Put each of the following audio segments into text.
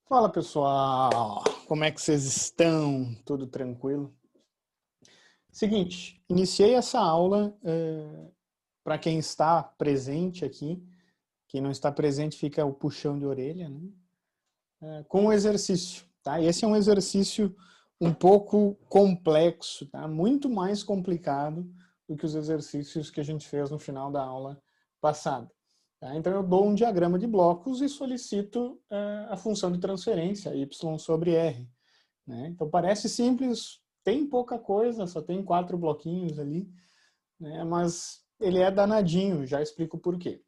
Fala pessoal, como é que vocês estão? Tudo tranquilo? Seguinte, iniciei essa aula para quem está presente aqui. Quem não está presente fica o puxão de orelha, né? Com um exercício, tá? Esse é um exercício um pouco complexo, tá? Muito mais complicado do que os exercícios que a gente fez no final da aula passada. Tá? Então eu dou um diagrama de blocos e solicito a função de transferência, y sobre r. Né? Então parece simples, tem pouca coisa, só tem 4 bloquinhos ali, né? Mas ele é danadinho, já explico por quê.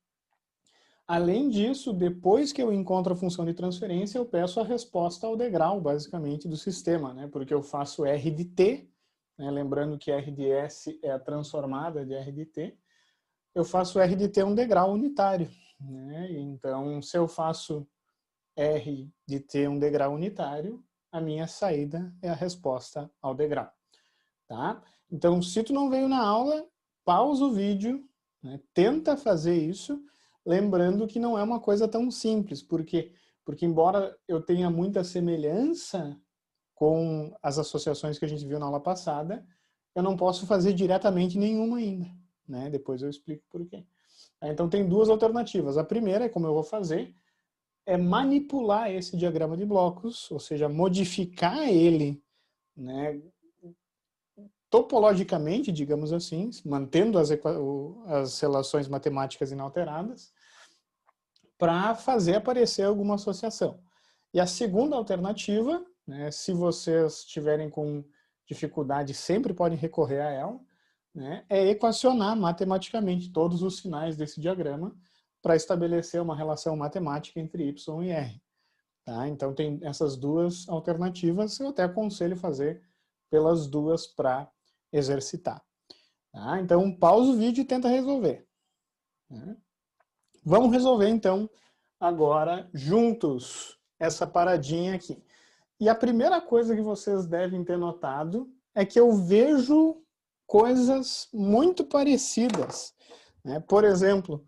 Além disso, depois que eu encontro a função de transferência, eu peço a resposta ao degrau, basicamente, do sistema, né? Porque eu faço R de t, né? Lembrando que R de S é a transformada de R de t, eu faço R de t um degrau unitário. Né? Então, se eu faço R de t um degrau unitário, a minha saída é a resposta ao degrau. Tá? Então, se tu não veio na aula, pausa o vídeo, né? Tenta fazer isso, lembrando que não é uma coisa tão simples. Por quê? Porque embora eu tenha muita semelhança com as associações que a gente viu na aula passada, eu não posso fazer diretamente nenhuma ainda. Né? Depois eu explico por quê. Então tem duas alternativas. A primeira é como eu vou fazer, é manipular esse diagrama de blocos, ou seja, modificar ele, né, topologicamente, digamos assim, mantendo as relações matemáticas inalteradas, para fazer aparecer alguma associação. E a segunda alternativa, né, se vocês tiverem com dificuldade, sempre podem recorrer a ela, né, é equacionar matematicamente todos os sinais desse diagrama para estabelecer uma relação matemática entre y e r. Tá? Então tem essas duas alternativas, eu até aconselho fazer pelas duas para exercitar. Tá? Então pausa o vídeo e tenta resolver. Né? Vamos resolver então agora juntos essa paradinha aqui. E a primeira coisa que vocês devem ter notado é que eu vejo coisas muito parecidas. Né? Por exemplo,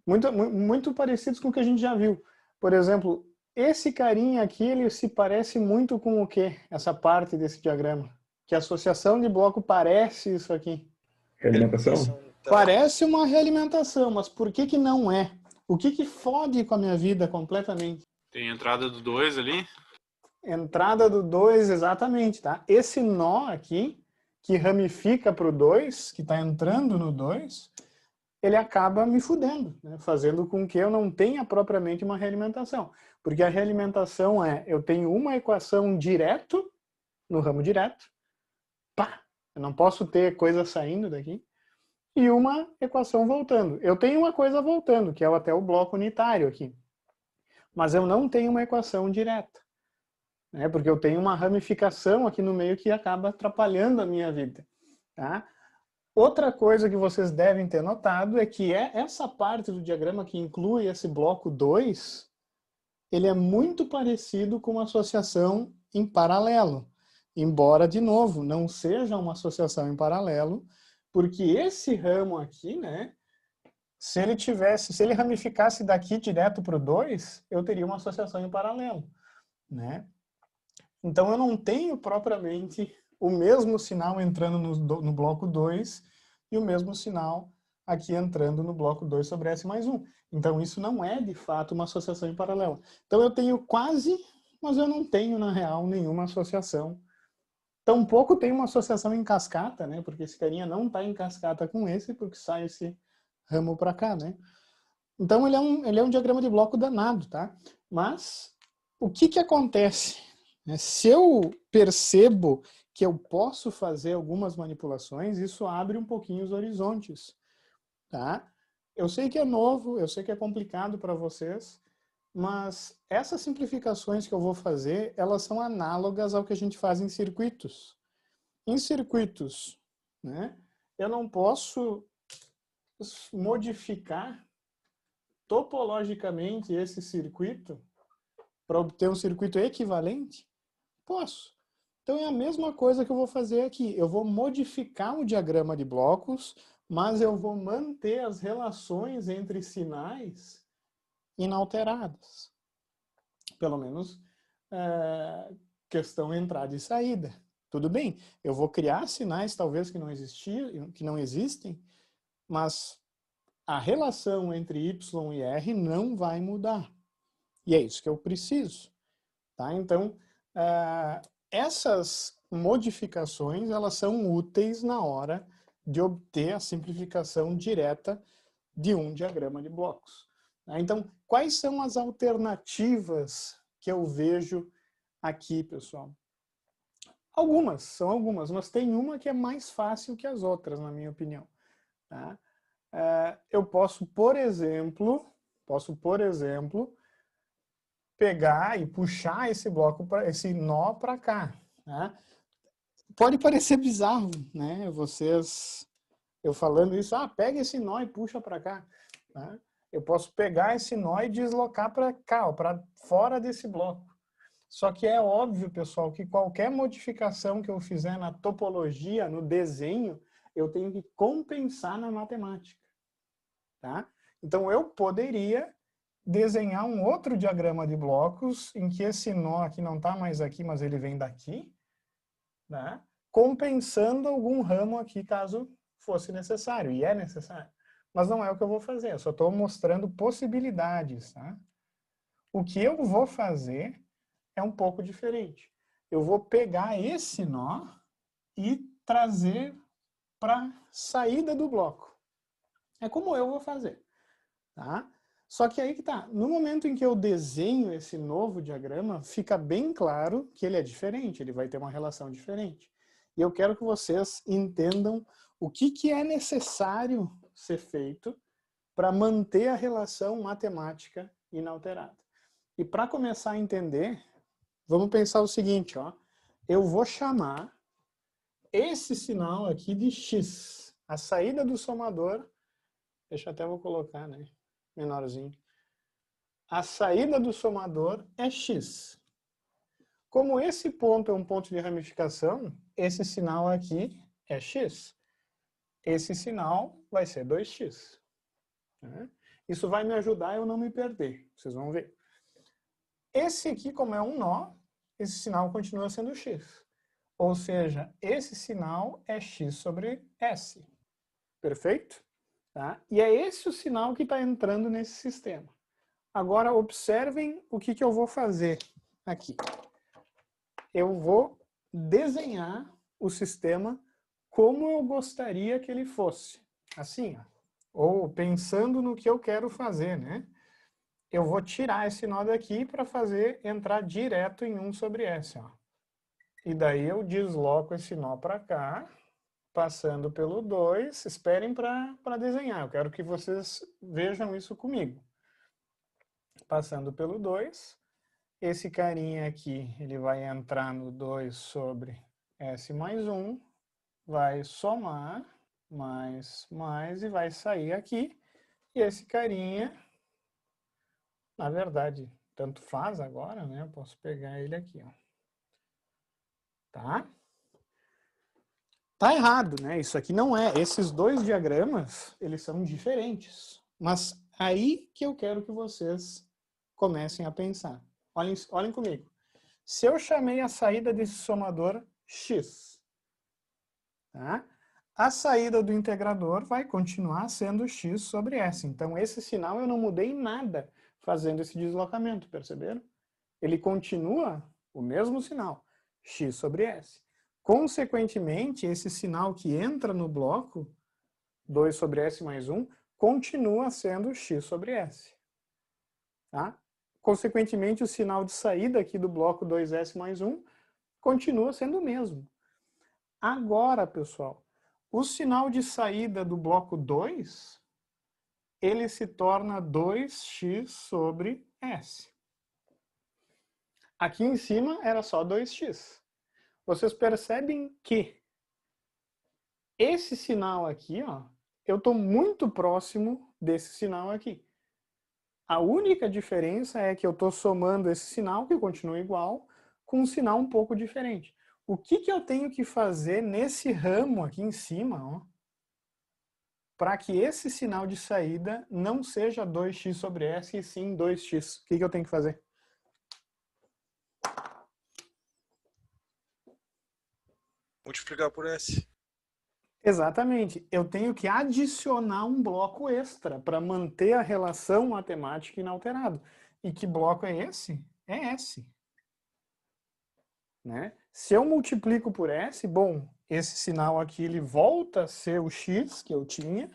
muito parecidos com o que a gente já viu. Por exemplo, esse carinha aqui, ele se parece muito com o quê? Essa parte desse diagrama. Que a associação de bloco parece isso aqui. Realimentação? Parece uma realimentação, mas por que que não é? O que que fode com a minha vida completamente? Tem a entrada do 2 ali. Entrada do 2, exatamente, tá? Esse nó aqui, que ramifica para o 2, que está entrando no 2, ele acaba me fudendo, né? Fazendo com que eu não tenha propriamente uma realimentação. Porque a realimentação é, eu tenho uma equação direto, no ramo direto, pá, eu não posso ter coisa saindo daqui, e uma equação voltando. Eu tenho uma coisa voltando, que é até o bloco unitário aqui. Mas eu não tenho uma equação direta. Né? Porque eu tenho uma ramificação aqui no meio que acaba atrapalhando a minha vida. Tá? Outra coisa que vocês devem ter notado é que essa parte do diagrama que inclui esse bloco 2, ele é muito parecido com uma associação em paralelo. Embora, de novo, não seja uma associação em paralelo, porque esse ramo aqui, né, se ele ramificasse daqui direto para o 2, eu teria uma associação em paralelo. Né? Então eu não tenho propriamente o mesmo sinal entrando no bloco 2 e o mesmo sinal aqui entrando no bloco 2 sobre S mais 1. Então isso não é, de fato, uma associação em paralelo. Então eu tenho quase, mas eu não tenho, na real, nenhuma associação. Tampouco tenho uma associação em cascata, né? Porque esse carinha não está em cascata com esse, porque sai esse ramo para cá, né? Então ele é um diagrama de bloco danado, tá? Mas o que que acontece? Se eu percebo que eu posso fazer algumas manipulações, isso abre um pouquinho os horizontes. Tá? Eu sei que é novo, eu sei que é complicado para vocês, mas essas simplificações que eu vou fazer, elas são análogas ao que a gente faz em circuitos. Em circuitos, né, eu não posso modificar topologicamente esse circuito para obter um circuito equivalente? Posso. Então é a mesma coisa que eu vou fazer aqui. Eu vou modificar o diagrama de blocos, mas eu vou manter as relações entre sinais inalteradas. pelo menos, questão entrada e saída. Tudo bem, eu vou criar sinais talvez que não existem, mas a relação entre y e r não vai mudar. E é isso que eu preciso. Tá? Então, essas modificações, elas são úteis na hora de obter a simplificação direta de um diagrama de blocos. Tá? Então, quais são as alternativas que eu vejo aqui, pessoal? São algumas, mas tem uma que é mais fácil que as outras, na minha opinião. Tá? Eu posso, por exemplo, pegar e puxar esse bloco, esse nó para cá. Né? Pode parecer bizarro, né? Eu falando isso, pega esse nó e puxa para cá. Né? Eu posso pegar esse nó e deslocar para cá, para fora desse bloco. Só que é óbvio, pessoal, que qualquer modificação que eu fizer na topologia, no desenho, eu tenho que compensar na matemática. Tá? Então, eu poderia desenhar um outro diagrama de blocos em que esse nó aqui não está mais aqui, mas ele vem daqui, né? Compensando algum ramo aqui, caso fosse necessário, e é necessário. Mas não é o que eu vou fazer, eu só estou mostrando possibilidades. Tá? O que eu vou fazer é um pouco diferente. Eu vou pegar esse nó e trazer para a saída do bloco. É como eu vou fazer. Tá? Só que aí que tá, no momento em que eu desenho esse novo diagrama, fica bem claro que ele é diferente, ele vai ter uma relação diferente. E eu quero que vocês entendam o que é necessário ser feito para manter a relação matemática inalterada. E para começar a entender, vamos pensar o seguinte, ó, eu vou chamar esse sinal aqui de x, a saída do somador, deixa eu até vou colocar, né? Menorzinho. A saída do somador é x. Como esse ponto é um ponto de ramificação, esse sinal aqui é x. Esse sinal vai ser 2x. Isso vai me ajudar a eu não me perder. Vocês vão ver. Esse aqui, como é um nó, esse sinal continua sendo x. Ou seja, esse sinal é x sobre s. Perfeito? Tá? E é esse o sinal que está entrando nesse sistema. Agora, observem o que eu vou fazer aqui. Eu vou desenhar o sistema como eu gostaria que ele fosse. Assim, ó. Ou pensando no que eu quero fazer, né? Eu vou tirar esse nó daqui para fazer entrar direto em 1 sobre S. Ó. E daí eu desloco esse nó para cá, passando pelo 2. Esperem para desenhar. Eu quero que vocês vejam isso comigo. Passando pelo 2, esse carinha aqui, ele vai entrar no 2 sobre S mais 1, vai somar, mais, e vai sair aqui. E esse carinha, na verdade, tanto faz agora, né? Eu posso pegar ele aqui, ó. Tá? Tá errado, né? Isso aqui não é. Esses dois diagramas, eles são diferentes. Mas aí que eu quero que vocês comecem a pensar. Olhem comigo. Se eu chamei a saída desse somador x, tá? A saída do integrador vai continuar sendo x sobre s. Então, esse sinal eu não mudei nada fazendo esse deslocamento, perceberam? Ele continua o mesmo sinal, x sobre s. Consequentemente, esse sinal que entra no bloco, 2 sobre s mais 1, continua sendo x sobre s. Tá? Consequentemente, o sinal de saída aqui do bloco 2s mais 1 continua sendo o mesmo. Agora, pessoal, o sinal de saída do bloco 2, ele se torna 2x sobre s. Aqui em cima era só 2x. Vocês percebem que esse sinal aqui, ó, eu estou muito próximo desse sinal aqui. A única diferença é que eu estou somando esse sinal, que continua igual, com um sinal um pouco diferente. O que eu tenho que fazer nesse ramo aqui em cima, para que esse sinal de saída não seja 2x sobre s, e sim 2x? O que eu tenho que fazer? multiplicar por S. Exatamente. Eu tenho que adicionar um bloco extra para manter a relação matemática inalterada. E que bloco é esse? É S. Né? Se eu multiplico por S, bom, esse sinal aqui ele volta a ser o x que eu tinha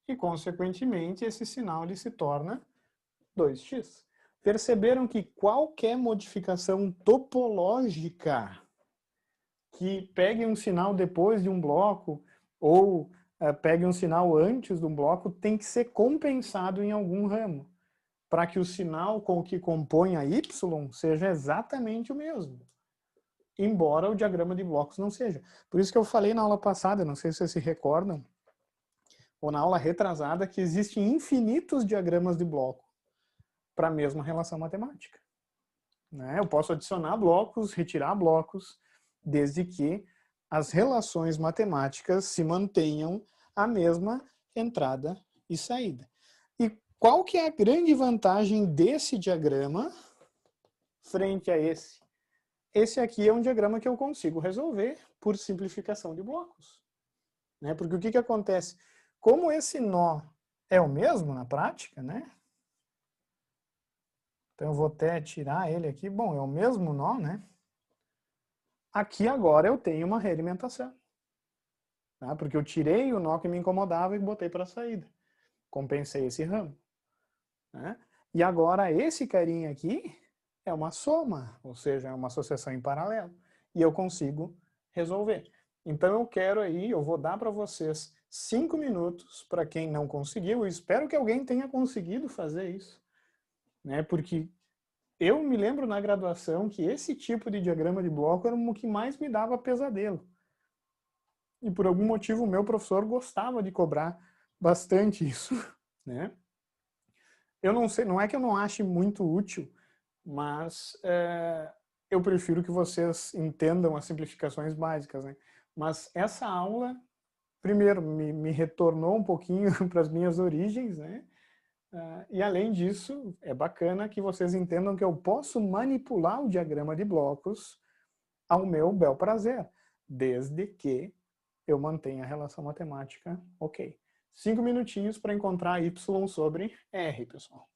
e, consequentemente, esse sinal ele se torna 2x. Perceberam que qualquer modificação topológica que pegue um sinal depois de um bloco ou pegue um sinal antes de um bloco tem que ser compensado em algum ramo para que o sinal com que compõe a y seja exatamente o mesmo, embora o diagrama de blocos não seja. Por isso que eu falei na aula passada, não sei se vocês se recordam, ou na aula retrasada, que existem infinitos diagramas de bloco para a mesma relação matemática. Né? Eu posso adicionar blocos, retirar blocos, desde que as relações matemáticas se mantenham a mesma entrada e saída. E qual que é a grande vantagem desse diagrama frente a esse? Esse aqui é um diagrama que eu consigo resolver por simplificação de blocos. Né? Porque o que acontece? Como esse nó é o mesmo na prática, né? Então eu vou até tirar ele aqui. Bom, é o mesmo nó, né? Aqui agora eu tenho uma realimentação. Tá? Porque eu tirei o nó que me incomodava e botei para a saída. Compensei esse ramo. Né? E agora esse carinha aqui é uma soma, ou seja, é uma associação em paralelo. E eu consigo resolver. Então eu quero aí, eu vou dar para vocês 5 minutos para quem não conseguiu. Eu espero que alguém tenha conseguido fazer isso. Né? Porque eu me lembro na graduação que esse tipo de diagrama de bloco era o que mais me dava pesadelo. E por algum motivo o meu professor gostava de cobrar bastante isso. Né? Eu não sei, não é que eu não ache muito útil, mas eu prefiro que vocês entendam as simplificações básicas. Né? Mas essa aula, primeiro, me retornou um pouquinho para as minhas origens, né? E além disso, é bacana que vocês entendam que eu posso manipular o diagrama de blocos ao meu bel prazer, desde que eu mantenha a relação matemática ok. 5 minutinhos para encontrar y sobre r, pessoal.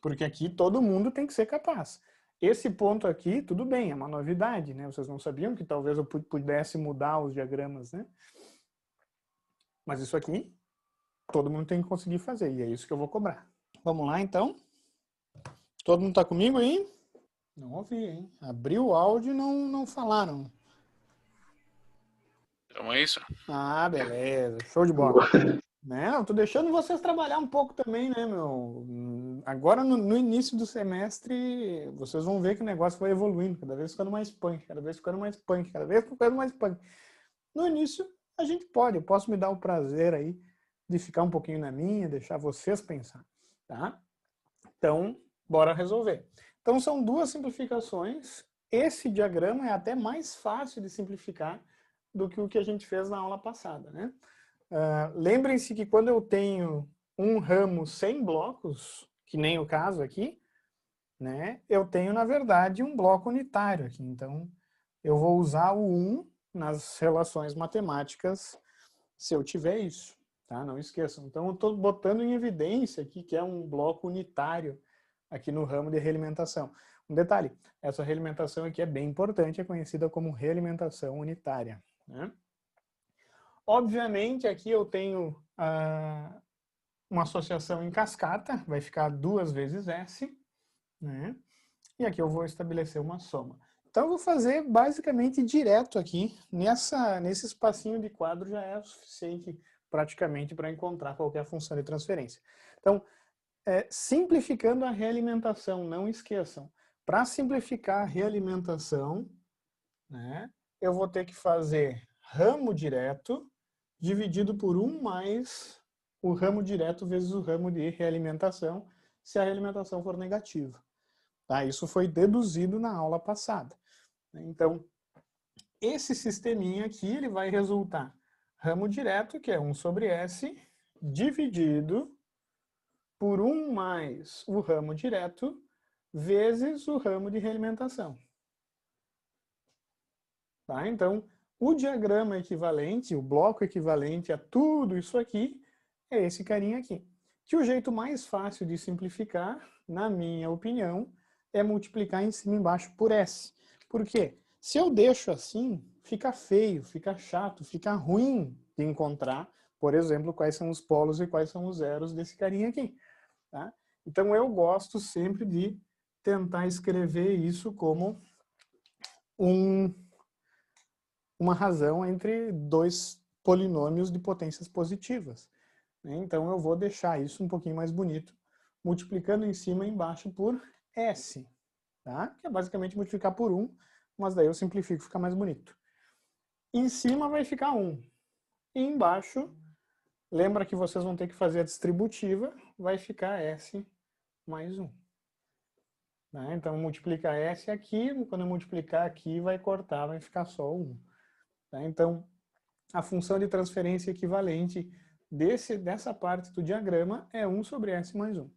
Porque aqui todo mundo tem que ser capaz. Esse ponto aqui, tudo bem, é uma novidade, né? Vocês não sabiam que talvez eu pudesse mudar os diagramas, né? Mas isso aqui, todo mundo tem que conseguir fazer, e é isso que eu vou cobrar. Vamos lá, então? Todo mundo está comigo aí? Não ouvi, hein? Abriu o áudio e não falaram. Então é isso. Ah, beleza. Show de bola. Né? Eu tô deixando vocês trabalhar um pouco também, né, meu? Agora, no início do semestre, vocês vão ver que o negócio vai evoluindo, cada vez ficando mais punk, cada vez ficando mais punk, cada vez ficando mais punk. No início, a gente pode, eu posso me dar o prazer aí de ficar um pouquinho na minha, deixar vocês pensar, tá? Então, bora resolver. Então, são duas simplificações. Esse diagrama é até mais fácil de simplificar do que o que a gente fez na aula passada, né? Lembrem-se que quando eu tenho um ramo sem blocos, que nem o caso aqui, né, eu tenho, na verdade, um bloco unitário aqui. Então, eu vou usar o 1 nas relações matemáticas se eu tiver isso. Tá? Não esqueçam. Então, eu estou botando em evidência aqui que é um bloco unitário aqui no ramo de realimentação. Um detalhe, essa realimentação aqui é bem importante, é conhecida como realimentação unitária. Né? Obviamente, aqui eu tenho uma associação em cascata, vai ficar 2 vezes S, né? E aqui eu vou estabelecer uma soma. Então eu vou fazer basicamente direto aqui, nesse espacinho de quadro já é o suficiente praticamente para encontrar qualquer função de transferência. Então, simplificando a realimentação, não esqueçam, para simplificar a realimentação, né, eu vou ter que fazer ramo direto dividido por 1 mais o ramo direto vezes o ramo de realimentação, se a realimentação for negativa. Tá? Isso foi deduzido na aula passada. Então, esse sisteminha aqui ele vai resultar ramo direto, que é 1 sobre S, dividido por 1 mais o ramo direto vezes o ramo de realimentação. Tá? Então, o diagrama equivalente, o bloco equivalente a tudo isso aqui, é esse carinha aqui. Que o jeito mais fácil de simplificar, na minha opinião, é multiplicar em cima e embaixo por S. Por quê? Se eu deixo assim, fica feio, fica chato, fica ruim de encontrar, por exemplo, quais são os polos e quais são os zeros desse carinha aqui. Tá? Então eu gosto sempre de tentar escrever isso como uma razão entre dois polinômios de potências positivas. Então eu vou deixar isso um pouquinho mais bonito, multiplicando em cima e embaixo por S, tá? Que é basicamente multiplicar por 1, mas daí eu simplifico, fica mais bonito. Em cima vai ficar 1. E embaixo, lembra que vocês vão ter que fazer a distributiva, vai ficar S mais 1. Tá? Então multiplica S aqui, quando eu multiplicar aqui vai cortar, vai ficar só 1. Tá? Então a função de transferência equivalente dessa parte do diagrama é 1 sobre S mais 1.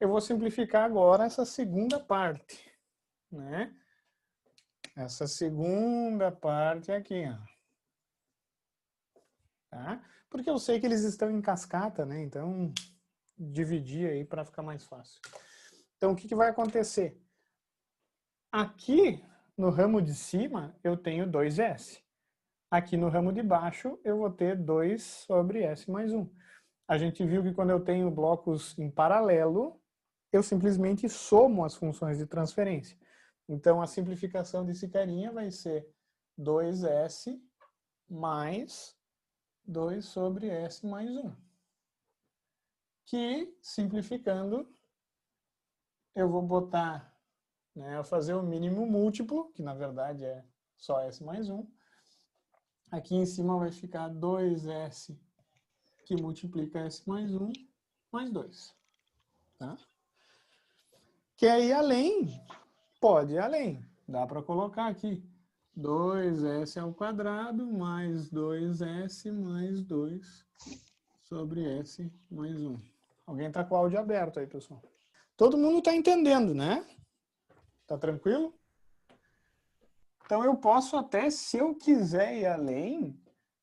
Eu vou simplificar agora essa segunda parte. Né? Essa segunda parte aqui. Ó. Tá? Porque eu sei que eles estão em cascata, né? Então dividir aí para ficar mais fácil. Então o que vai acontecer? Aqui no ramo de cima eu tenho 2S. Aqui no ramo de baixo eu vou ter 2 sobre S mais 1. A gente viu que quando eu tenho blocos em paralelo, eu simplesmente somo as funções de transferência. Então a simplificação desse carinha vai ser 2S mais 2 sobre S mais 1. Que, simplificando, eu vou botar, né, eu fazer o mínimo múltiplo, que na verdade é só S mais 1. Aqui em cima vai ficar 2S que multiplica S mais 1 mais 2. Tá? Quer ir além? Pode ir além. Dá para colocar aqui 2S ao quadrado mais 2S mais 2 sobre S mais 1. Alguém está com o áudio aberto aí, pessoal? Todo mundo está entendendo, né? Tá tranquilo? Então eu posso até, se eu quiser ir além,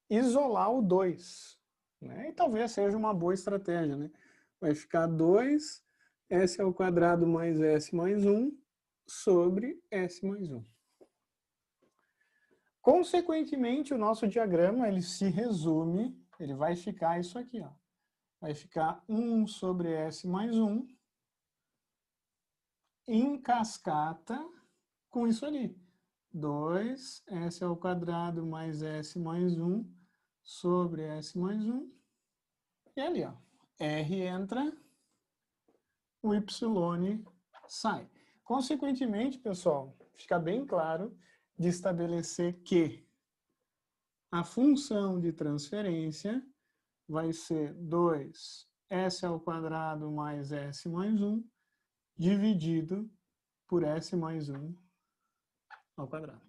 isolar o 2. Né? E talvez seja uma boa estratégia. Né? Vai ficar 2 S ao quadrado mais S mais 1 sobre S mais 1. Consequentemente, o nosso diagrama ele se resume, ele vai ficar isso aqui. Ó. Vai ficar 1 sobre S mais 1 em cascata com isso ali. 2S ao quadrado mais S mais 1 sobre S mais 1. E ali, ó, R entra, o Y sai. Consequentemente, pessoal, fica bem claro de estabelecer que a função de transferência vai ser 2S ao quadrado mais S mais 1 dividido por S mais 1 ao quadrado.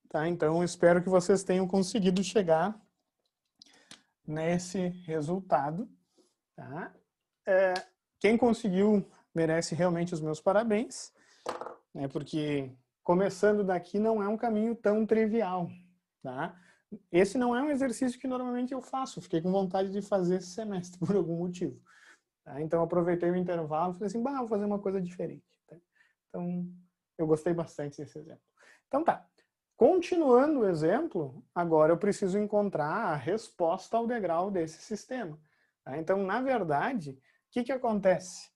Tá? Então, espero que vocês tenham conseguido chegar nesse resultado. Tá? Quem conseguiu merece realmente os meus parabéns, né? Porque começando daqui não é um caminho tão trivial. Tá? Esse não é um exercício que normalmente eu faço, fiquei com vontade de fazer esse semestre por algum motivo. Tá? Então aproveitei o intervalo e falei assim, vou fazer uma coisa diferente. Tá? Então eu gostei bastante desse exemplo. Então tá, continuando o exemplo, agora eu preciso encontrar a resposta ao degrau desse sistema. Tá? Então, na verdade, o que acontece?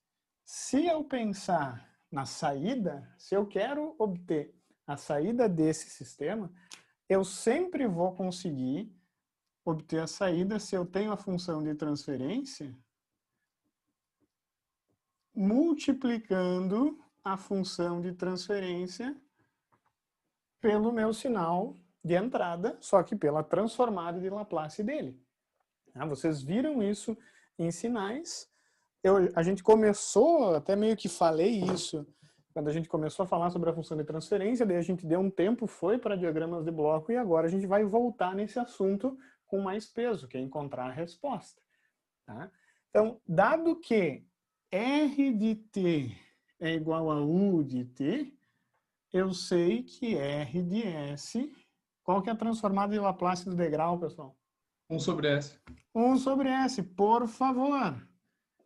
Se eu pensar na saída, se eu quero obter a saída desse sistema, eu sempre vou conseguir obter a saída se eu tenho a função de transferência multiplicando a função de transferência pelo meu sinal de entrada, só que pela transformada de Laplace dele. Vocês viram isso em sinais. A gente começou, até meio que falei isso, quando a gente começou a falar sobre a função de transferência, daí a gente deu um tempo, foi para diagramas de bloco, e agora a gente vai voltar nesse assunto com mais peso, que é encontrar a resposta. Tá? Então, dado que R de t é igual a U de t, eu sei que R de S... Qual que é a transformada de Laplace do degrau, pessoal? 1 sobre S. 1 sobre S, por favor.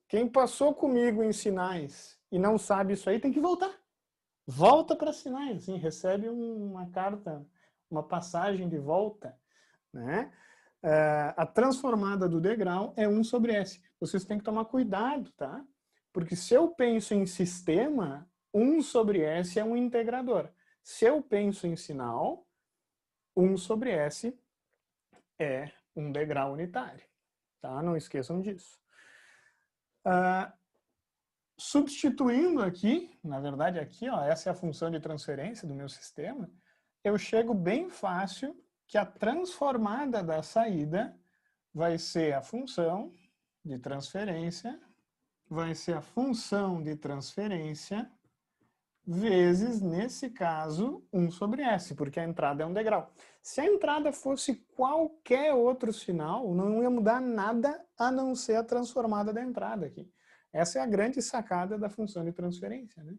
Quem passou comigo em sinais e não sabe isso aí tem que voltar. Volta para sinais, assim, recebe uma carta, uma passagem de volta, né? A transformada do degrau é 1 sobre S. Vocês têm que tomar cuidado, tá? Porque se eu penso em sistema, 1 sobre S é um integrador. Se eu penso em sinal, 1 sobre S é um degrau unitário, tá? Não esqueçam disso. Substituindo aqui, na verdade aqui, ó, essa é a função de transferência do meu sistema, eu chego bem fácil que a transformada da saída vai ser a função de transferência, vai ser a função de transferência vezes, nesse caso, 1 sobre S, porque a entrada é um degrau. Se a entrada fosse qualquer outro sinal, não ia mudar nada a não ser a transformada da entrada aqui. Essa é a grande sacada da função de transferência, né?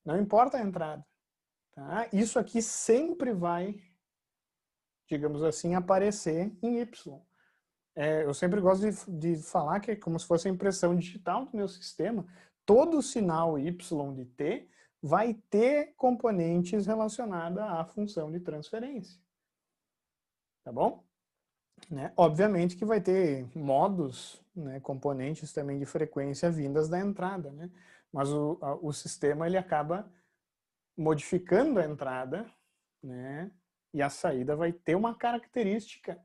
Não importa a entrada. Tá? Isso aqui sempre vai, digamos assim, aparecer em Y. Eu sempre gosto de falar que é como se fosse a impressão digital do meu sistema. Todo sinal Y de t vai ter componentes relacionados à função de transferência. Tá bom? Né? Obviamente que vai ter modos, né, componentes também de frequência vindas da entrada, né? Mas o sistema ele acaba modificando a entrada, né? E a saída vai ter uma característica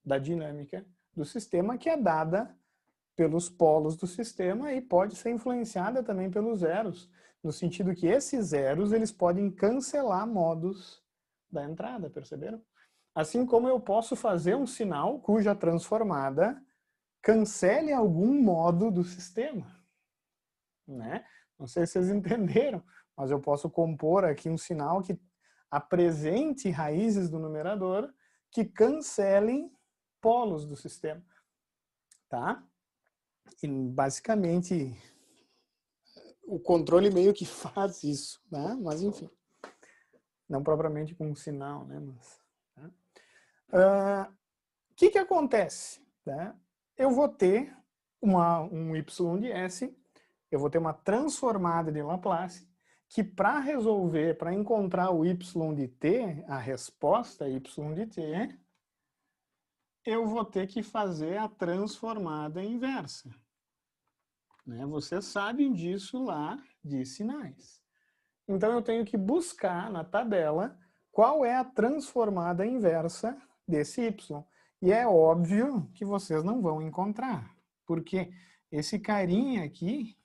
da dinâmica do sistema que é dada pelos polos do sistema e pode ser influenciada também pelos zeros, no sentido que esses zeros eles podem cancelar modos da entrada, perceberam? Assim como eu posso fazer um sinal cuja transformada cancele algum modo do sistema, né? Não sei se vocês entenderam, mas eu posso compor aqui um sinal que apresente raízes do numerador que cancelem polos do sistema, tá? E basicamente o controle meio que faz isso, né? Mas enfim, não propriamente com um sinal, né? Mas, tá? Que acontece? Tá? Eu vou ter um y de S, eu vou ter uma transformada de Laplace, que para resolver, para encontrar o y de t, a resposta y de t, eu vou ter que fazer a transformada inversa. Né? Vocês sabem disso lá de sinais. Então eu tenho que buscar na tabela qual é a transformada inversa desse y. E é óbvio que vocês não vão encontrar, porque esse carinha aqui,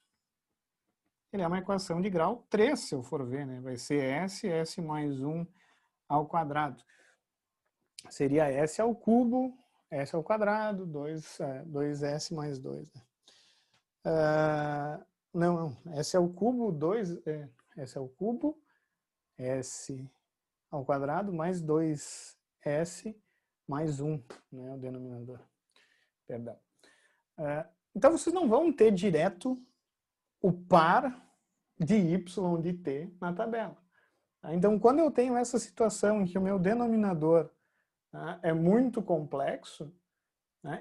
ele é uma equação de grau 3, se eu for ver, né? Vai ser S mais 1 ao quadrado. Seria S ao cubo, S ao quadrado, 2S mais 2. Né? Não, S ao cubo, 2, S ao cubo, S ao quadrado, mais 2S mais 1, né, o denominador. Perdão. Então, vocês não vão ter direto o par de y de t na tabela. Então, quando eu tenho essa situação em que o meu denominador é muito complexo,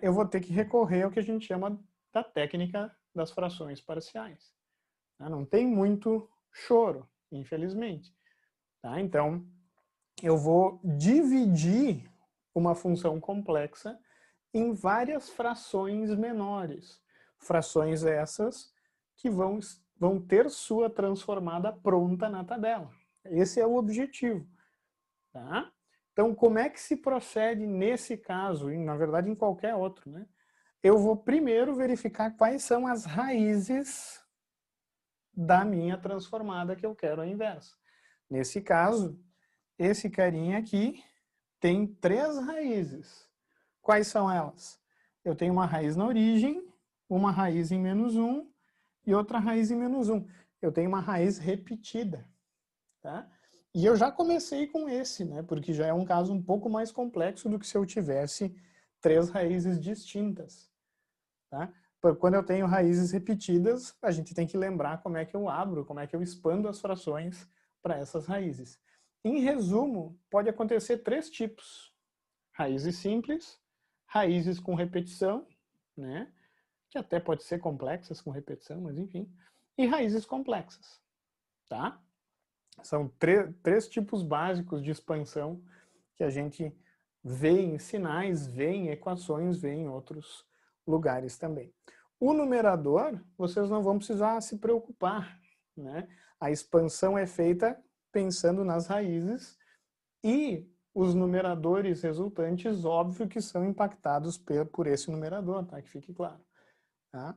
eu vou ter que recorrer ao que a gente chama da técnica das frações parciais. Não tem muito choro, infelizmente. Então, eu vou dividir uma função complexa em várias frações menores. Frações essas que vão ter sua transformada pronta na tabela. Esse é o objetivo. Tá? Então, como é que se procede nesse caso, e na verdade em qualquer outro, né? Eu vou primeiro verificar quais são as raízes da minha transformada que eu quero a inversa. Nesse caso, esse carinha aqui tem 3 raízes. Quais são elas? Eu tenho uma raiz na origem, uma raiz em -1 e outra raiz em -1. Eu tenho uma raiz repetida. Tá? E eu já comecei com esse, né? Porque já é um caso um pouco mais complexo do que se eu tivesse 3 raízes distintas. Tá? Quando eu tenho raízes repetidas, a gente tem que lembrar como é que eu abro, como é que eu expando as frações para essas raízes. Em resumo, pode acontecer 3 tipos. Raízes simples, raízes com repetição, né? Que até pode ser complexas com repetição, mas enfim. E raízes complexas, tá? São 3 tipos básicos de expansão que a gente vê em sinais, vê em equações, vê em outros lugares também. O numerador, vocês não vão precisar se preocupar, né? A expansão é feita pensando nas raízes e os numeradores resultantes, óbvio que são impactados por esse numerador, tá? Que fique claro. Tá?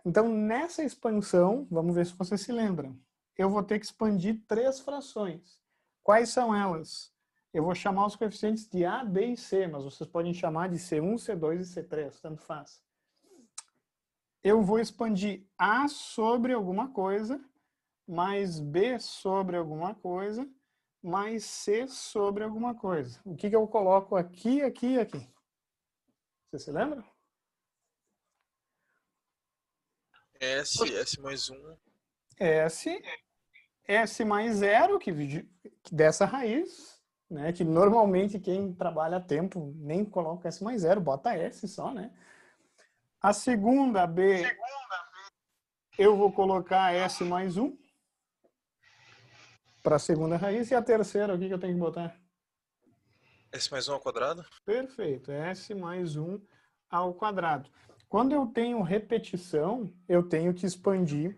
Então, nessa expansão, vamos ver se vocês se lembram, eu vou ter que expandir 3 frações. Quais são elas? Eu vou chamar os coeficientes de A, B e C, mas vocês podem chamar de C1, C2 e C3, tanto faz. Eu vou expandir A sobre alguma coisa, mais B sobre alguma coisa, mais C sobre alguma coisa. O que eu coloco aqui, aqui e aqui? Vocês se lembram? S mais 1. S mais 0, que dessa raiz, né, que normalmente quem trabalha a tempo nem coloca S mais 0, bota S só, né? A segunda, B, eu vou colocar S mais 1 para a segunda raiz. E a terceira, o que eu tenho que botar? S mais 1 ao quadrado? Perfeito, S mais 1 ao quadrado. Quando eu tenho repetição, eu tenho que expandir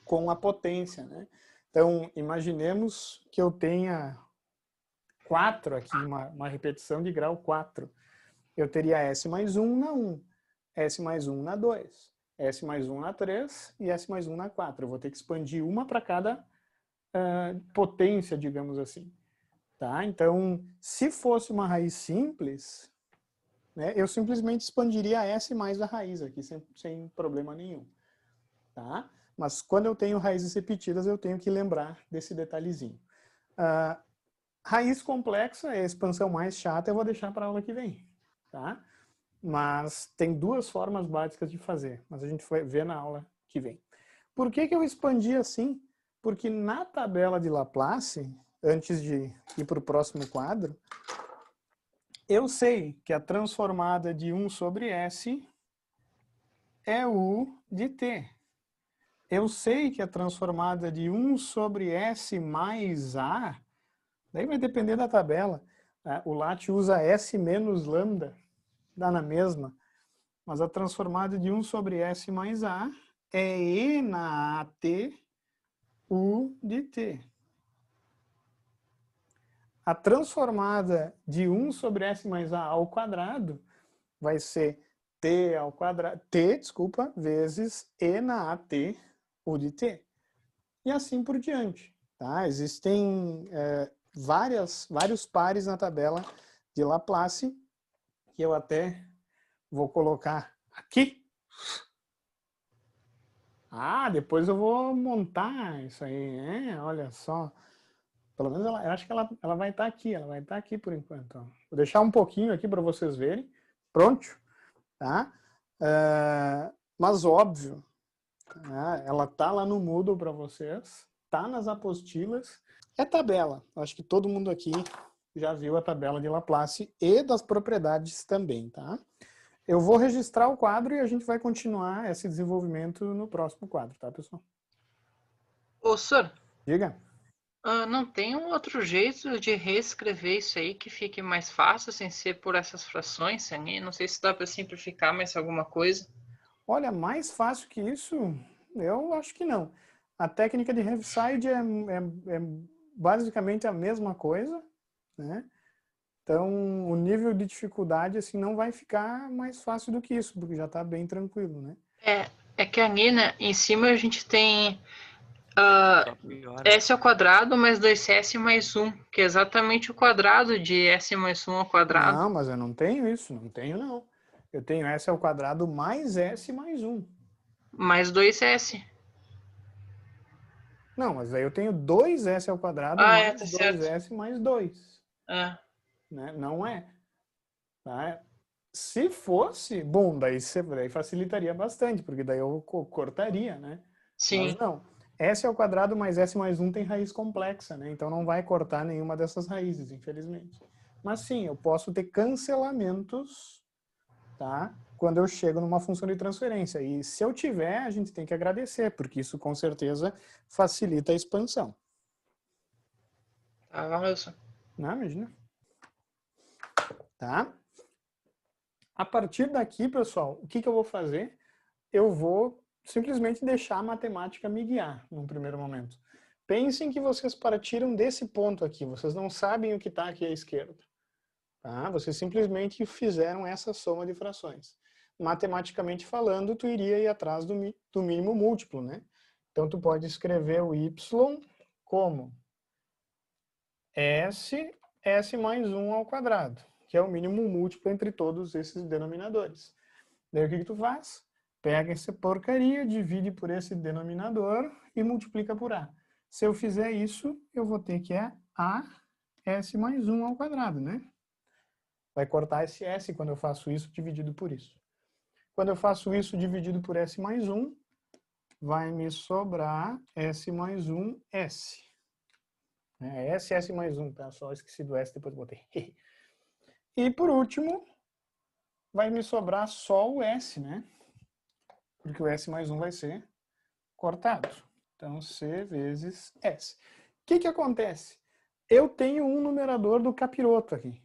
com a potência, né? Então, imaginemos que eu tenha 4 aqui, uma repetição de grau 4. Eu teria S mais 1 na 1, S mais 1 na 2, S mais 1 na 3 e S mais 1 na 4. Eu vou ter que expandir uma para cada potência, digamos assim. Tá? Então, se fosse uma raiz simples, né, eu simplesmente expandiria S mais a raiz aqui, sem problema nenhum. Tá? Mas quando eu tenho raízes repetidas, eu tenho que lembrar desse detalhezinho. Raiz complexa é a expansão mais chata, eu vou deixar para a aula que vem. Tá? Mas tem 2 formas básicas de fazer, mas a gente vai ver na aula que vem. Por que eu expandi assim? Porque na tabela de Laplace, antes de ir para o próximo quadro, eu sei que a transformada de 1 sobre S é U de T. Eu sei que a transformada de 1 sobre S mais A, daí vai depender da tabela. O LaTeX usa S menos lambda, dá na mesma. Mas a transformada de 1 sobre S mais A é E na AT U de T. A transformada de 1 sobre S mais A ao quadrado vai ser T ao quadrado, vezes E na AT U de T. E assim por diante. Tá? Existem vários pares na tabela de Laplace, que eu até vou colocar aqui. Depois eu vou montar isso aí, né? Olha só. Pelo menos eu acho que ela vai estar aqui, ela vai estar aqui por enquanto. Ó. Vou deixar um pouquinho aqui para vocês verem. Pronto. Tá? Mas óbvio, né? Ela tá lá no Moodle para vocês, tá nas apostilas. É tabela. Acho que todo mundo aqui já viu a tabela de Laplace e das propriedades também, tá? Eu vou registrar o quadro e a gente vai continuar esse desenvolvimento no próximo quadro, tá, pessoal? Ô, senhor, Diga. não tem um outro jeito de reescrever isso aí que fique mais fácil sem ser por essas frações ali? Não sei se dá para simplificar mais alguma coisa. Olha, mais fácil que isso, eu acho que não. A técnica de Heaviside é basicamente a mesma coisa, né? Então, o nível de dificuldade assim não vai ficar mais fácil do que isso, porque já está bem tranquilo, né? É que ali, né, em cima a gente tem S ao quadrado mais 2S mais 1, que é exatamente o quadrado de S mais 1 ao quadrado. Não, mas eu não tenho isso, não tenho não. Eu tenho S ao quadrado mais S mais 1. Mais 2S. Não, mas aí eu tenho 2S ao quadrado Tá mais certo. 2S mais 2. É. Né? Não é. Tá? Se fosse, bom, daí facilitaria bastante, porque daí eu cortaria, né? Sim. Mas não. S ao quadrado mais S mais 1 tem raiz complexa, né? Então não vai cortar nenhuma dessas raízes, infelizmente. Mas sim, eu posso ter cancelamentos, tá? Quando eu chego numa função de transferência. E se eu tiver, a gente tem que agradecer, porque isso com certeza facilita a expansão. Tá, Wilson. Não, imagina. Tá? A partir daqui, pessoal, o que eu vou fazer? Eu vou simplesmente deixar a matemática me guiar num primeiro momento. Pensem que vocês partiram desse ponto aqui, vocês não sabem o que está aqui à esquerda. Tá? Vocês simplesmente fizeram essa soma de frações. Matematicamente falando, tu iria ir atrás do mínimo múltiplo, né? Então tu pode escrever o y como S mais 1 ao quadrado, que é o mínimo múltiplo entre todos esses denominadores. Daí o que tu faz? Pega essa porcaria, divide por esse denominador e multiplica por A. Se eu fizer isso, eu vou ter que A S mais 1 ao quadrado, né? Vai cortar esse S quando eu faço isso dividido por isso. Quando eu faço isso dividido por S mais 1, vai me sobrar S mais 1 S. S mais 1, tá? Só esqueci do S, depois botei. E por último, vai me sobrar só o S, né? Porque o S mais 1 vai ser cortado. Então, C vezes S. O que acontece? Eu tenho um numerador do capiroto aqui.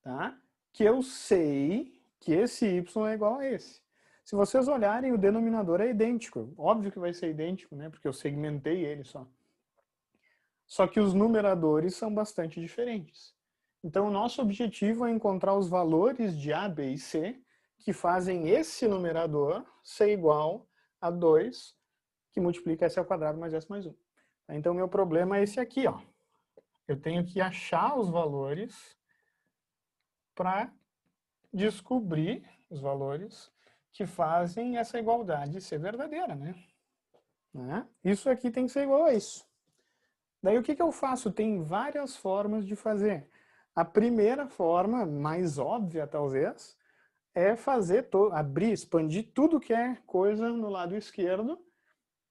Tá? Que eu sei que esse Y é igual a esse. Se vocês olharem, o denominador é idêntico. Óbvio que vai ser idêntico, né? Porque eu segmentei ele só. Só que os numeradores são bastante diferentes. Então, o nosso objetivo é encontrar os valores de A, B e C que fazem esse numerador ser igual a 2, que multiplica S ao quadrado mais S mais 1. Então, meu problema é esse aqui, ó. Eu tenho que achar os valores para descobrir os valores que fazem essa igualdade ser verdadeira, né? Isso aqui tem que ser igual a isso. Daí o que eu faço? Tem várias formas de fazer. A primeira forma, mais óbvia talvez, é fazer abrir, expandir tudo que é coisa no lado esquerdo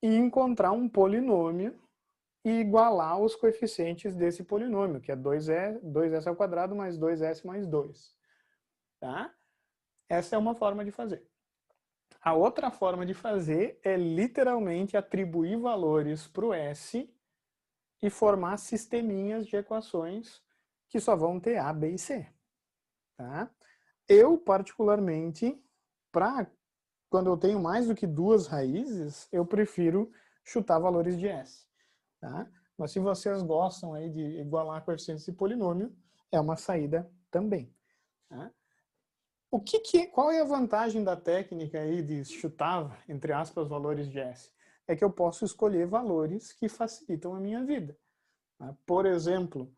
e encontrar um polinômio e igualar os coeficientes desse polinômio, que é 2s ao quadrado mais 2s mais 2. Tá? Essa é uma forma de fazer. A outra forma de fazer é literalmente atribuir valores para o S e formar sisteminhas de equações que só vão ter A, B e C. Tá? Eu, particularmente, quando eu tenho mais do que duas raízes, eu prefiro chutar valores de S. Tá? Mas se vocês gostam aí de igualar coeficientes de polinômio, é uma saída também. Tá? Qual é a vantagem da técnica aí de chutar, entre aspas, valores de S? É que eu posso escolher valores que facilitam a minha vida. Tá? Por exemplo,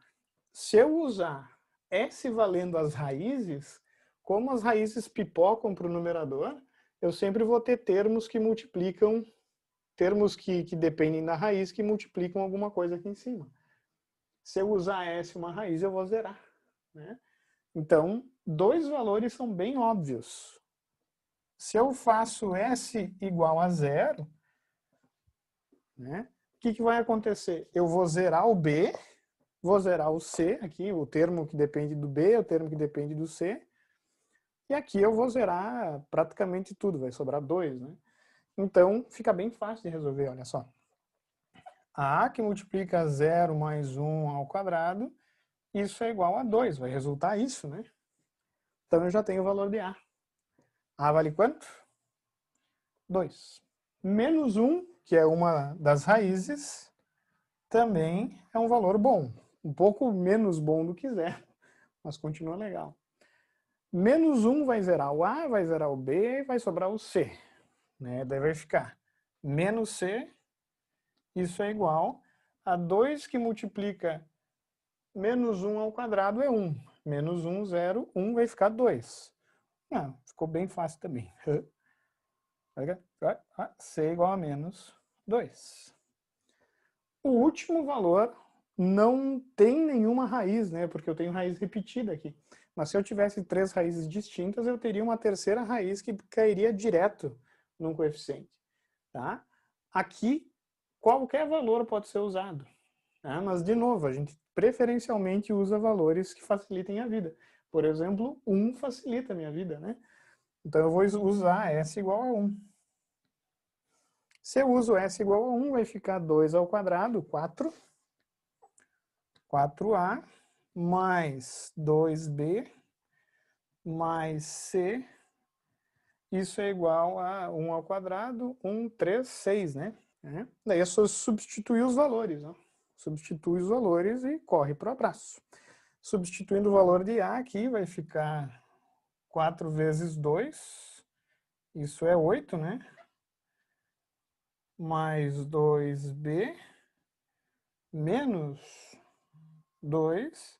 se eu usar S valendo as raízes, como as raízes pipocam para o numerador, eu sempre vou ter termos que multiplicam, termos que dependem da raiz, que multiplicam alguma coisa aqui em cima. Se eu usar S uma raiz, eu vou zerar. Né? Então, dois valores são bem óbvios. Se eu faço S igual a 0, né, o que vai acontecer? Eu vou zerar o B, vou zerar o C, aqui, o termo que depende do B, o termo que depende do C, e aqui eu vou zerar praticamente tudo, vai sobrar 2. Né? Então, fica bem fácil de resolver, olha só. A que multiplica 0 mais 1 ao quadrado, isso é igual a 2, vai resultar isso, né? Então eu já tenho o valor de A. A vale quanto? 2. Menos 1, que é uma das raízes, também é um valor bom. Um pouco menos bom do que 0, mas continua legal. Menos 1 vai zerar o A, vai zerar o B, vai sobrar o C. Né? Daí vai ficar menos C, isso é igual a 2 que multiplica menos 1 ao quadrado é 1. Menos 1, 0, 1 vai ficar 2. Ficou bem fácil também. C é igual a menos 2. O último valor não tem nenhuma raiz, né? Porque eu tenho raiz repetida aqui. Mas se eu tivesse 3 raízes distintas, eu teria uma terceira raiz que cairia direto num coeficiente. Tá? Aqui qualquer valor pode ser usado. Né? Mas, de novo, a gente preferencialmente usa valores que facilitem a vida. Por exemplo, 1 facilita a minha vida, né? Então, eu vou usar S igual a 1. Se eu uso S igual a 1, vai ficar 2 ao quadrado, 4. 4A mais 2B mais C. Isso é igual a 1 ao quadrado, 1, 3, 6, né? Daí é só substituir os valores. Ó. Substitui os valores e corre para o abraço. Substituindo o valor de A aqui, vai ficar 4 vezes 2. Isso é 8, né? Mais 2B menos 2.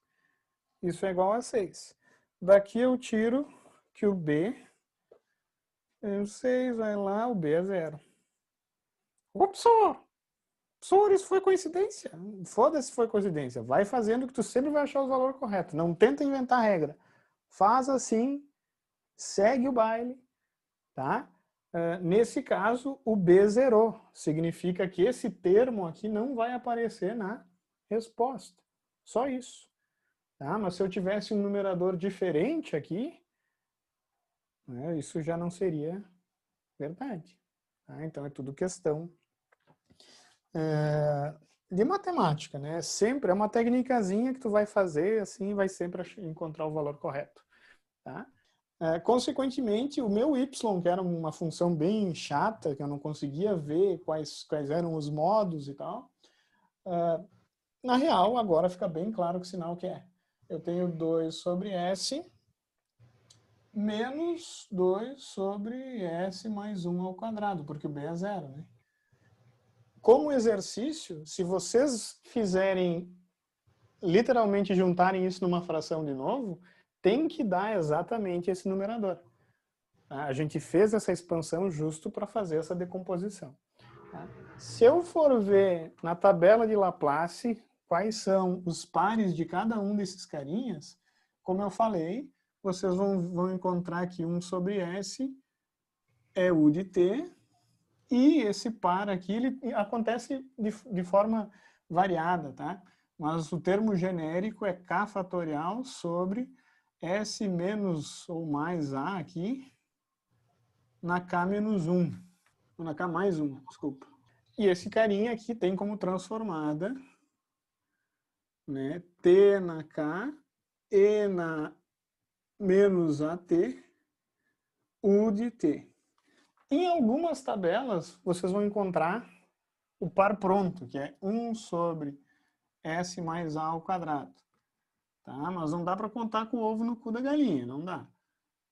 Isso é igual a 6. Daqui eu tiro que o B é 6, vai lá, o B é 0. Ô, professor, isso foi coincidência? Foda-se se foi coincidência. Vai fazendo que tu sempre vai achar o valor correto. Não tenta inventar regra. Faz assim, segue o baile, tá? Nesse caso, o B zerou. Significa que esse termo aqui não vai aparecer na resposta. Só isso. Tá? Mas se eu tivesse um numerador diferente aqui, né, isso já não seria verdade. Tá? Então é tudo questão de matemática, né? Sempre é uma técnicazinha que tu vai fazer, assim, vai sempre encontrar o valor correto. Tá? Consequentemente, o meu y, que era uma função bem chata, que eu não conseguia ver quais eram os modos e tal, na real, agora fica bem claro que sinal que é. Eu tenho 2 sobre S menos 2 sobre S mais 1 ao quadrado, porque o B é 0, né? Como exercício, se vocês fizerem, literalmente juntarem isso numa fração de novo, tem que dar exatamente esse numerador. A gente fez essa expansão justo para fazer essa decomposição. Se eu for ver na tabela de Laplace quais são os pares de cada um desses carinhas, como eu falei, vocês vão encontrar que 1 sobre S é U de T, e esse par aqui ele acontece de forma variada, tá? Mas o termo genérico é K fatorial sobre S menos ou mais A aqui, na K menos 1. Na K mais 1, desculpa. E esse carinha aqui tem como transformada, né, T na K, E na menos AT, U de T. Em algumas tabelas, vocês vão encontrar o par pronto, que é 1 sobre S mais A ao quadrado. Tá? Mas não dá para contar com o ovo no cu da galinha, não dá.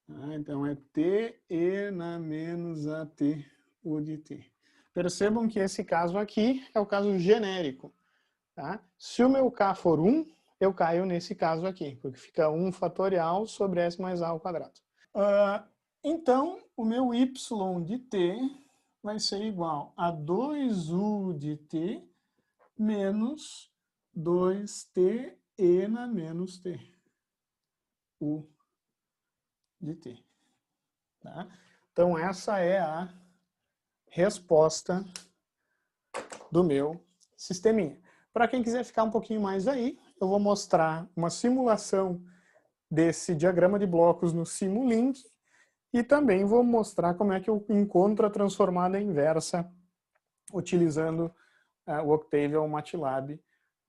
Tá? Então é T, E na menos AT, U de T. Percebam que esse caso aqui é o caso genérico. Tá? Se o meu K for 1, eu caio nesse caso aqui, porque fica 1 fatorial sobre S mais A ao quadrado. Então, o meu y de t vai ser igual a 2u de t menos 2t e na menos t. U de t. Tá? Então, essa é a resposta do meu sisteminha. Para quem quiser ficar um pouquinho mais aí, eu vou mostrar uma simulação desse diagrama de blocos no Simulink e também vou mostrar como é que eu encontro a transformada inversa utilizando o Octavia ou o MATLAB,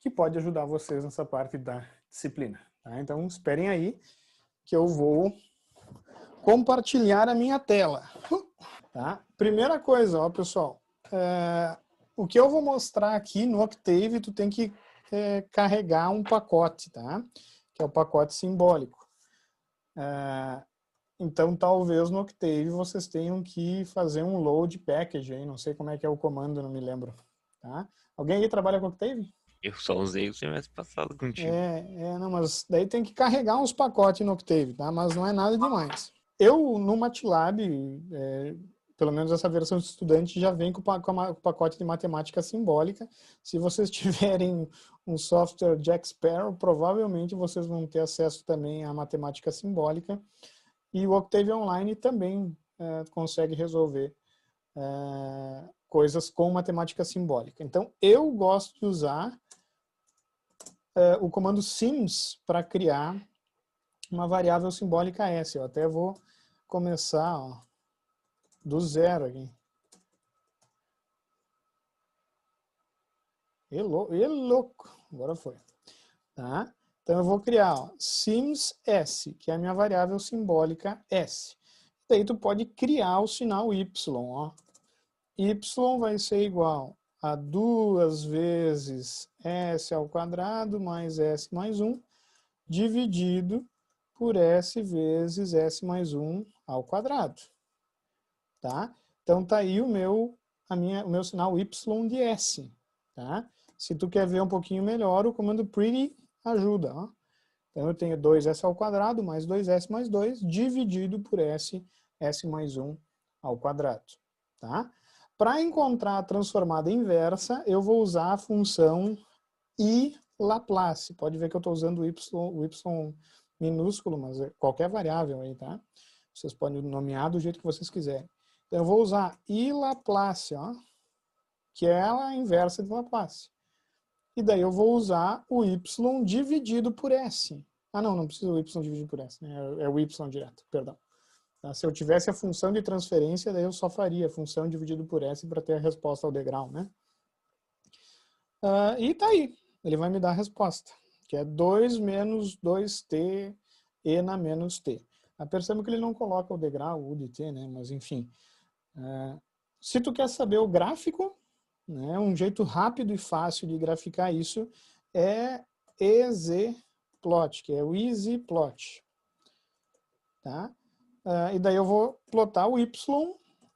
que pode ajudar vocês nessa parte da disciplina. Tá? Então, esperem aí que eu vou compartilhar a minha tela. Tá? Primeira coisa, ó, pessoal, o que eu vou mostrar aqui no Octave, tu tem que carregar um pacote, tá? Que é o pacote simbólico. Então, talvez no Octave vocês tenham que fazer um load package, hein? Não sei como é que é o comando, não me lembro. Tá? Alguém aí trabalha com Octave? Eu só usei o semestre passado contigo. Não, mas daí tem que carregar uns pacotes no Octave, tá? Mas não é nada demais. Eu, no MATLAB, pelo menos essa versão de estudante já vem com o pacote de matemática simbólica. Se vocês tiverem um software Jack Sparrow, provavelmente vocês vão ter acesso também à matemática simbólica. E o Octave Online também consegue resolver coisas com matemática simbólica. Então, eu gosto de usar o comando sims para criar uma variável simbólica s. Eu até vou começar do zero aqui. E louco, agora foi. Tá? Então eu vou criar sims s, que é a minha variável simbólica s. Daí tu pode criar o sinal y. Ó. Y vai ser igual a 2 vezes s ao quadrado mais s mais 1, dividido por s vezes s mais 1 ao quadrado. Tá? Então tá aí o meu sinal y de s. Tá? Se tu quer ver um pouquinho melhor, o comando pretty ajuda. Ó. Então eu tenho 2s ao quadrado mais 2s mais 2 dividido por s mais 1 ao quadrado. Tá? Para encontrar a transformada inversa, eu vou usar a função i Laplace. Pode ver que eu estou usando o y minúsculo, mas é qualquer variável aí, tá? Vocês podem nomear do jeito que vocês quiserem. Então eu vou usar i Laplace, ó, que é a inversa de Laplace. E daí eu vou usar o y dividido por s. Ah, não precisa o y dividido por s, né? É o y direto, perdão. Tá? Se eu tivesse a função de transferência, daí eu só faria a função dividido por s para ter a resposta ao degrau, né? E tá aí. Ele vai me dar a resposta, que é 2 menos 2t e na menos t. Perceba que ele não coloca o degrau u de t, né? Mas enfim. Se tu quer saber o gráfico, né, um jeito rápido e fácil de graficar isso é EasyPlot, que é o EasyPlot. Tá? E daí eu vou plotar o y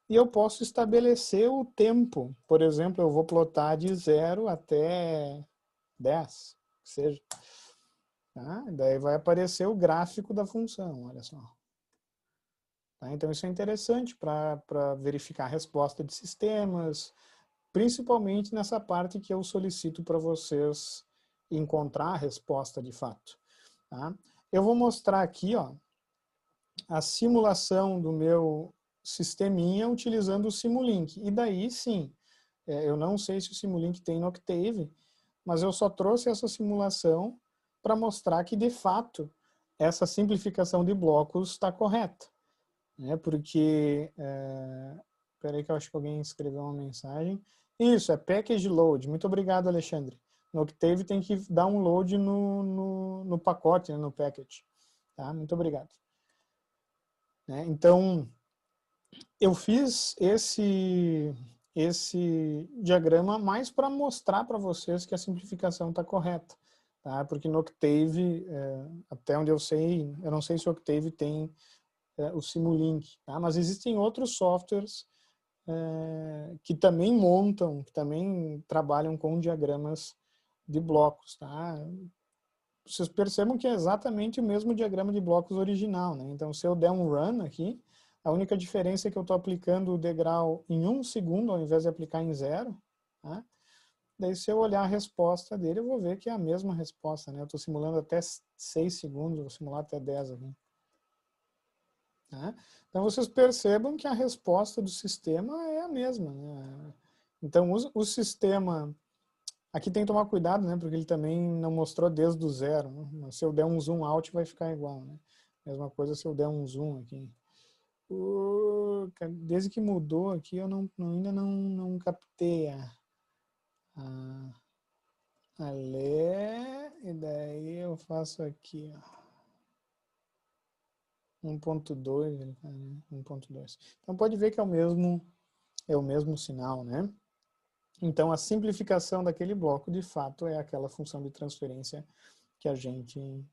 e eu posso estabelecer o tempo. Por exemplo, eu vou plotar de 0 até 10, que seja. Tá? E daí vai aparecer o gráfico da função, olha só. Tá? Então isso é interessante para verificar a resposta de sistemas, principalmente nessa parte que eu solicito para vocês encontrar a resposta de fato. Tá? Eu vou mostrar aqui, ó, a simulação do meu sisteminha utilizando o Simulink. E daí sim, eu não sei se o Simulink tem no Octave, mas eu só trouxe essa simulação para mostrar que de fato essa simplificação de blocos está correta. Né? Porque, peraí que eu acho que alguém escreveu uma mensagem. Isso, é package load. Muito obrigado, Alexandre. No Octave tem que dar um load no pacote, né, no package. Tá? Muito obrigado. Então, eu fiz esse diagrama mais para mostrar para vocês que a simplificação está correta. Tá? Porque no Octave, até onde eu sei, eu não sei se o Octave tem o Simulink. Tá? Mas existem outros softwares que também montam, que também trabalham com diagramas de blocos. Tá? Vocês percebam que é exatamente o mesmo diagrama de blocos original. Né? Então, se eu der um run aqui, a única diferença é que eu estou aplicando o degrau em 1 segundo, ao invés de aplicar em 0. Tá? Daí, se eu olhar a resposta dele, eu vou ver que é a mesma resposta. Né? Eu estou simulando até 6 segundos, vou simular até 10 aqui. Tá? Então, vocês percebam que a resposta do sistema é a mesma. Né? Então, o sistema... Aqui tem que tomar cuidado, né? Porque ele também não mostrou desde o zero. Né? Mas se eu der um zoom out, vai ficar igual. Né? Mesma coisa se eu der um zoom aqui. Desde que mudou aqui, eu ainda não captei a ler. E daí eu faço aqui, ó. 1.2, 1.2. Então pode ver que é o mesmo sinal, né? Então a simplificação daquele bloco, de fato, é aquela função de transferência que a gente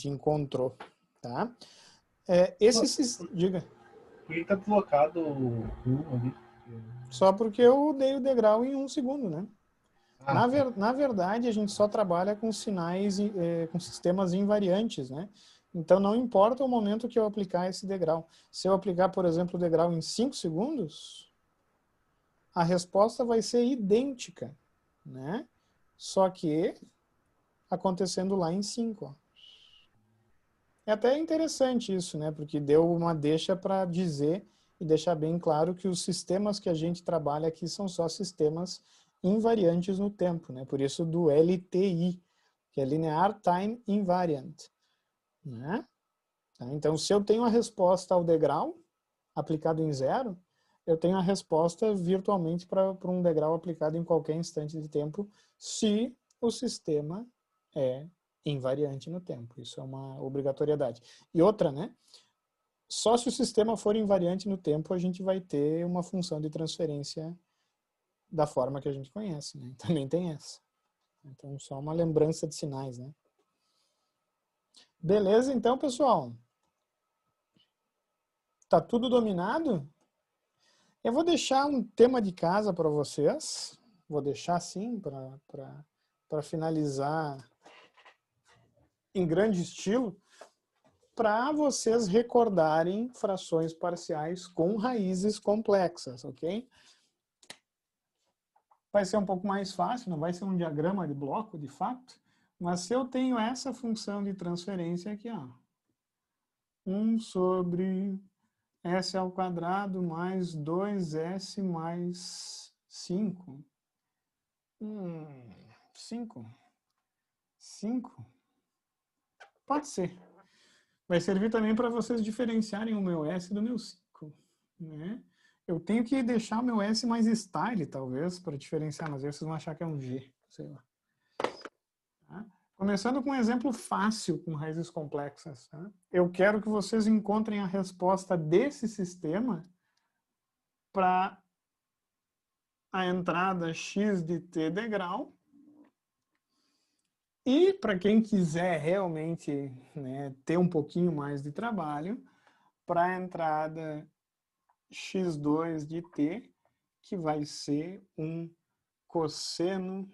encontrou, tá? Diga. Por que está deslocado o 1 ali? Só porque eu dei o degrau em 1 segundo, né? Na verdade, a gente só trabalha com sinais, com sistemas invariantes, né? Então, não importa o momento que eu aplicar esse degrau. Se eu aplicar, por exemplo, o degrau em 5 segundos, a resposta vai ser idêntica, né? Só que acontecendo lá em 5. Ó. É até interessante isso, né? Porque deu uma deixa para dizer e deixar bem claro que os sistemas que a gente trabalha aqui são só sistemas invariantes no tempo, né? Por isso do LTI, que é Linear Time Invariant, né? Então, se eu tenho a resposta ao degrau aplicado em 0, eu tenho a resposta virtualmente para um degrau aplicado em qualquer instante de tempo, se o sistema é invariante no tempo. Isso é uma obrigatoriedade. E outra, né? Só se o sistema for invariante no tempo, a gente vai ter uma função de transferência da forma que a gente conhece, né? Também tem essa. Então, só uma lembrança de sinais, né? Beleza, então, pessoal? Tá tudo dominado? Eu vou deixar um tema de casa para vocês. Vou deixar assim para finalizar em grande estilo, para vocês recordarem frações parciais com raízes complexas, ok? Vai ser um pouco mais fácil, não vai ser um diagrama de bloco, de fato, mas se eu tenho essa função de transferência aqui, ó, 1 sobre s ao quadrado mais 2s mais 5. 5? 5? Pode ser. Vai servir também para vocês diferenciarem o meu S do meu 5. Né? Eu tenho que deixar o meu S mais style, talvez, para diferenciar, mas aí vocês vão achar que é um G. Sei lá. Tá? Começando com um exemplo fácil com raízes complexas. Tá? Eu quero que vocês encontrem a resposta desse sistema para a entrada x de t degrau. E para quem quiser realmente, né, ter um pouquinho mais de trabalho, para a entrada x2 de t, que vai ser um cosseno,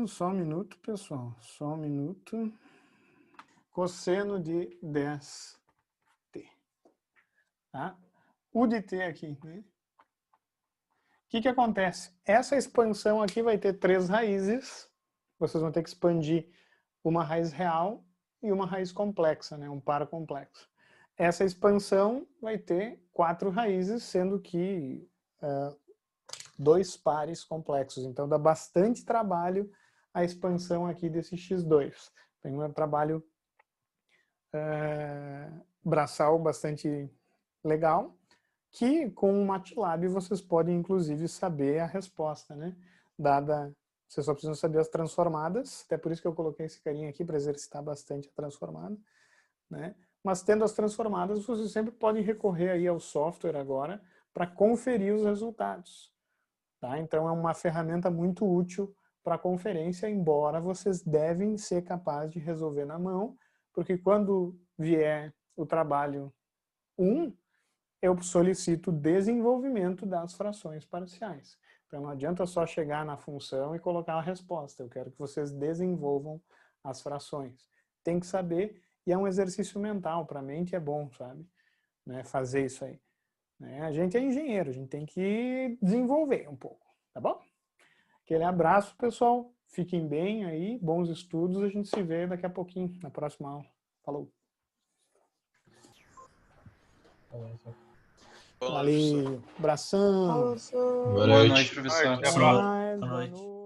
só um minuto, pessoal, só um minuto, cosseno de 10t. Tá? O de t aqui, né? O que acontece? Essa expansão aqui vai ter 3 raízes. Vocês vão ter que expandir uma raiz real e uma raiz complexa, né? Um par complexo. Essa expansão vai ter 4 raízes, sendo que 2 pares complexos. Então dá bastante trabalho a expansão aqui desse x2. Tem um trabalho braçal bastante legal, que com o MATLAB vocês podem inclusive saber a resposta, né? Dada, vocês só precisam saber as transformadas, até por isso que eu coloquei esse carinha aqui para exercitar bastante a transformada, né? Mas tendo as transformadas, vocês sempre podem recorrer aí ao software agora para conferir os resultados, tá? Então é uma ferramenta muito útil para conferência, embora vocês devem ser capazes de resolver na mão, porque quando vier o trabalho 1, eu solicito o desenvolvimento das frações parciais. Então não adianta só chegar na função e colocar a resposta. Eu quero que vocês desenvolvam as frações. Tem que saber, e é um exercício mental. Para a mente é bom, sabe? Né? Fazer isso aí. Né? A gente é engenheiro, a gente tem que desenvolver um pouco. Tá bom? Aquele abraço, pessoal. Fiquem bem aí, bons estudos. A gente se vê daqui a pouquinho, na próxima aula. Falou! Boa noite, professor. Valeu, abração. Boa noite, professor. Até a próxima. Boa Boa noite. noite.